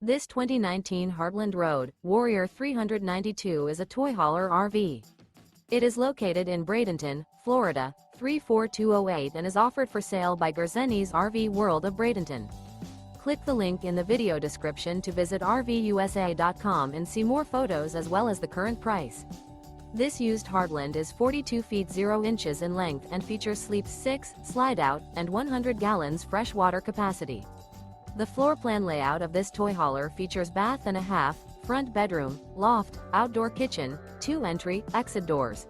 This 2019 Heartland Road Warrior 392 is a toy hauler RV. It is located in Bradenton, Florida, 34208 and is offered for sale by Gerzeny's RV World of Bradenton. Click the link in the video description to visit RVUSA.com and see more photos as well as the current price. This used Heartland is 42 feet 0 inches in length and features sleeps 6, Slideout, and 100 gallons fresh water capacity. The floor plan layout of this toy hauler features bath and a half, front bedroom, loft, outdoor kitchen, 2 entry, exit doors.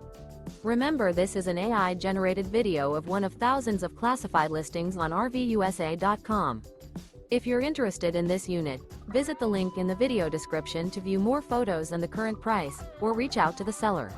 Remember, this is an AI-generated video of one of thousands of classified listings on RVUSA.com. If you're interested in this unit, visit the link in the video description to view more photos and the current price, or reach out to the seller.